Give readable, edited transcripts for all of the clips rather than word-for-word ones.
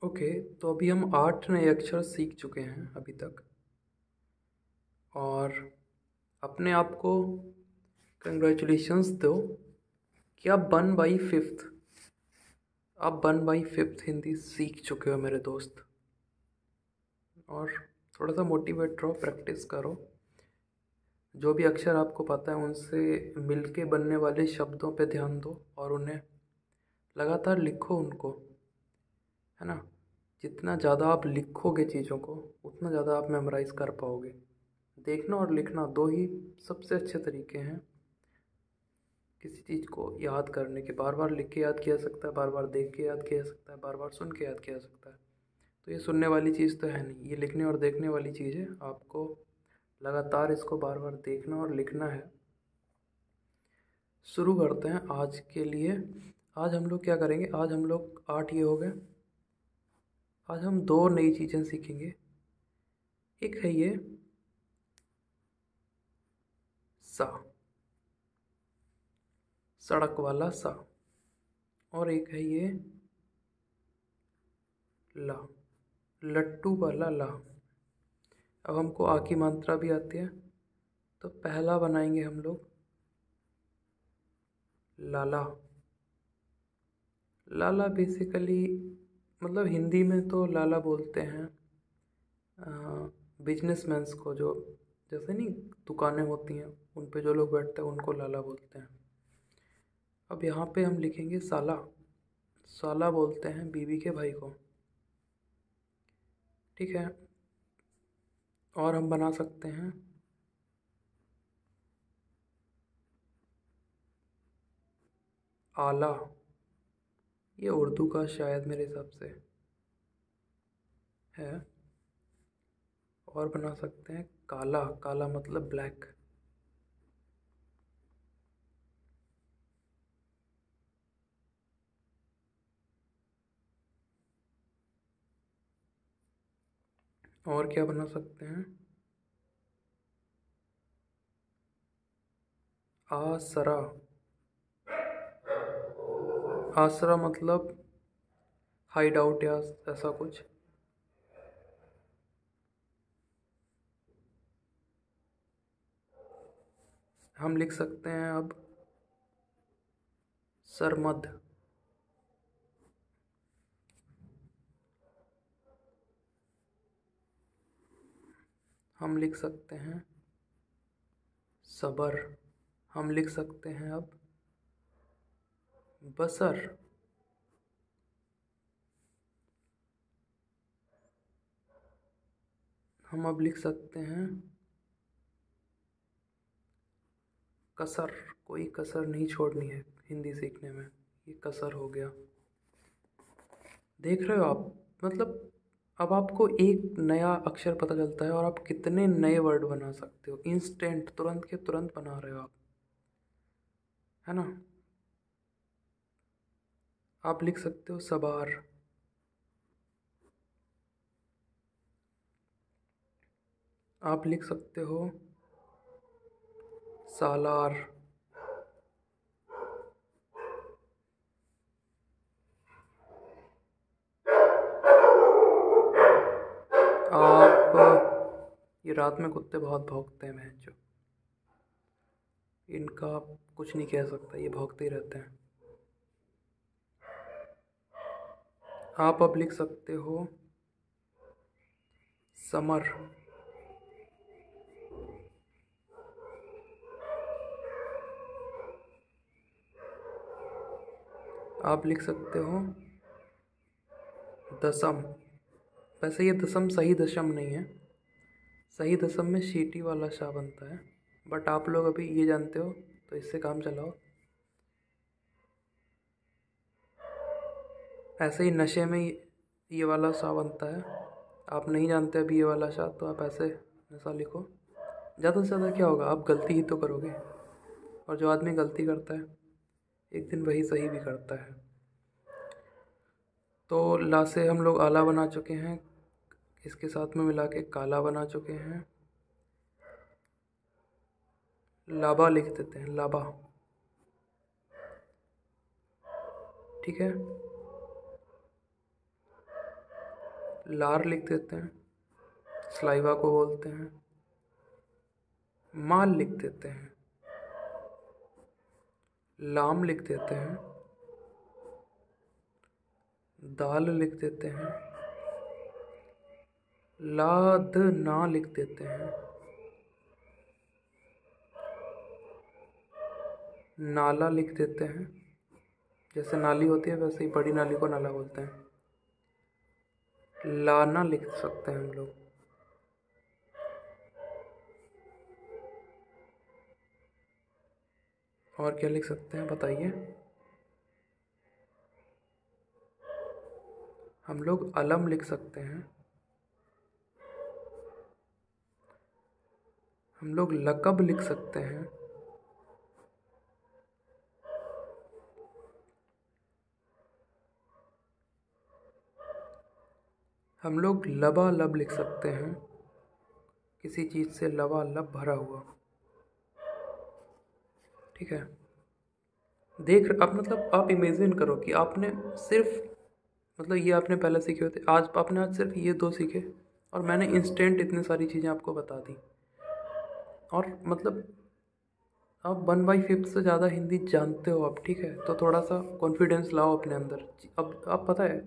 Okay, तो अभी हम 8 नए अक्षर सीख चुके हैं अभी तक। और अपने आप को कंग्रेचुलेशंस दो कि आप 1/5 हिंदी सीख चुके हो मेरे दोस्त। और थोड़ा सा मोटिवेट रहो, प्रैक्टिस करो। जो भी अक्षर आपको पता है उनसे मिलके बनने वाले शब्दों पे ध्यान दो और उन्हें लगातार लिखो उनको, है ना। जितना ज़्यादा आप लिखोगे चीज़ों को उतना ज़्यादा आप मेमोराइज़ कर पाओगे। देखना और लिखना दो ही सबसे अच्छे तरीके हैं किसी चीज़ को याद करने के। बार बार लिख के याद किया जा सकता है, बार बार देख के याद किया जा सकता है, बार बार सुन के याद किया जा सकता है। तो ये सुनने वाली चीज़ तो है नहीं, ये लिखने और देखने वाली चीज़ है। आपको लगातार इसको बार बार देखना और लिखना है। शुरू करते हैं आज के लिए। आज हम लोग क्या करेंगे? आज हम लोग 8 ये हो गए। आज हम 2 नई चीज़ें सीखेंगे। एक है ये सा, सड़क वाला सा। और एक है ये ला, लट्टू वाला ला। अब हमको आ की मात्रा भी आती है, तो पहला बनाएंगे हम लोग लाला। लाला बेसिकली मतलब हिंदी में तो लाला बोलते हैं बिजनेसमैन्स को, जो जैसे नहीं दुकानें होती हैं उन पे जो लोग बैठते हैं उनको लाला बोलते हैं। अब यहाँ पे हम लिखेंगे साला। साला बोलते हैं बीवी के भाई को, ठीक है। और हम बना सकते हैं आला। ये उर्दू का शायद मेरे हिसाब से है। और बना सकते हैं काला। काला मतलब ब्लैक। और क्या बना सकते हैं? आसरा। आसरा मतलब हाइड आउट या ऐसा कुछ। हम लिख सकते हैं अब सरमद। हम लिख सकते हैं सबर। हम लिख सकते हैं अब बसर। हम अब लिख सकते हैं कसर। कोई कसर नहीं छोड़नी है हिंदी सीखने में, ये कसर हो गया। देख रहे हो आप, मतलब अब आपको एक नया अक्षर पता चलता है और आप कितने नए वर्ड बना सकते हो। इंस्टेंट, तुरंत के तुरंत बना रहे हो आप, है ना। आप लिख सकते हो सवार। आप लिख सकते हो सालार। आप ये रात में कुत्ते बहुत भौंकते हैं जो, इनका कुछ नहीं कह सकता, ये भौंकते ही रहते हैं। आप अब लिख सकते हो समर। आप लिख सकते हो दसम। वैसे ये दसम सही दशम नहीं है, सही दसम में शीटी वाला शाह बनता है। बट आप लोग अभी ये जानते हो तो इससे काम चलाओ। ऐसे ही नशे में ये वाला शाह बनता है। आप नहीं जानते अभी ये वाला शाह, तो आप ऐसे नशा लिखो। ज़्यादा से ज़्यादा क्या होगा, आप गलती ही तो करोगे। और जो आदमी गलती करता है एक दिन वही सही भी करता है। तो ला से हम लोग आला बना चुके हैं, इसके साथ में मिला के काला बना चुके हैं। लाबा लिख देते हैं, लाबा, ठीक है। लार लिख देते हैं, स्लाइवा को बोलते हैं। माल लिख देते हैं, लाम लिख देते हैं, दाल लिख देते हैं, लाद ना लिख देते हैं, नाला लिख देते हैं। जैसे नाली होती है वैसे ही बड़ी नाली को नाला बोलते हैं। लाना लिख सकते हैं हम लोग। और क्या लिख सकते हैं बताइए। हम लोग अलम लिख सकते हैं, हम लोग लकब लिख सकते हैं, हम लोग लबालब लिख सकते हैं, किसी चीज़ से लबालब भरा हुआ। ठीक है, देख अब मतलब आप इमेजिन करो कि आपने सिर्फ मतलब ये आपने पहले सीखे होते, आज आपने आज सिर्फ ये 2 सीखे और मैंने इंस्टेंट इतनी सारी चीज़ें आपको बता दी। और मतलब आप 1/5 से ज़्यादा हिंदी जानते हो आप। ठीक है, तो थोड़ा सा कॉन्फिडेंस लाओ अपने अंदर। अब आप पता है,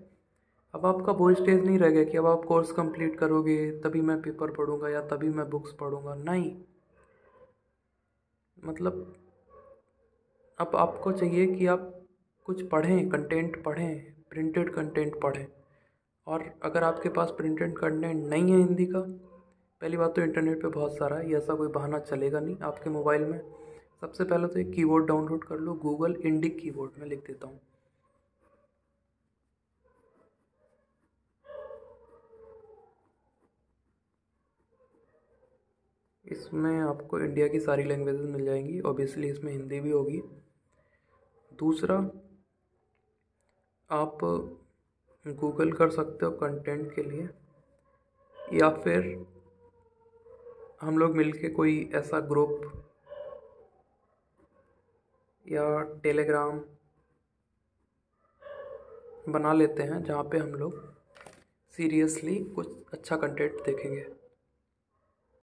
अब आपका वो स्टेज नहीं रह गया कि अब आप कोर्स कंप्लीट करोगे तभी मैं पेपर पढ़ूंगा या तभी मैं बुक्स पढ़ूंगा। नहीं, मतलब अब आपको चाहिए कि आप कुछ पढ़ें, कंटेंट पढ़ें, प्रिंटेड कंटेंट पढ़ें। और अगर आपके पास प्रिंटेड कंटेंट नहीं है हिंदी का, पहली बात तो इंटरनेट पे बहुत सारा है, ये ऐसा कोई बहाना चलेगा नहीं आपके मोबाइल में। सबसे पहले तो एक कीबोर्ड डाउनलोड कर लो, गूगल इंडिक कीबोर्ड में लिख देता हूँ। इसमें आपको इंडिया की सारी लैंग्वेजेस मिल जाएंगी, ऑब्वियसली इसमें हिंदी भी होगी। दूसरा, आप गूगल कर सकते हो कंटेंट के लिए, या फिर हम लोग मिलके कोई ऐसा ग्रुप या टेलीग्राम बना लेते हैं जहाँ पे हम लोग सीरियसली कुछ अच्छा कंटेंट देखेंगे।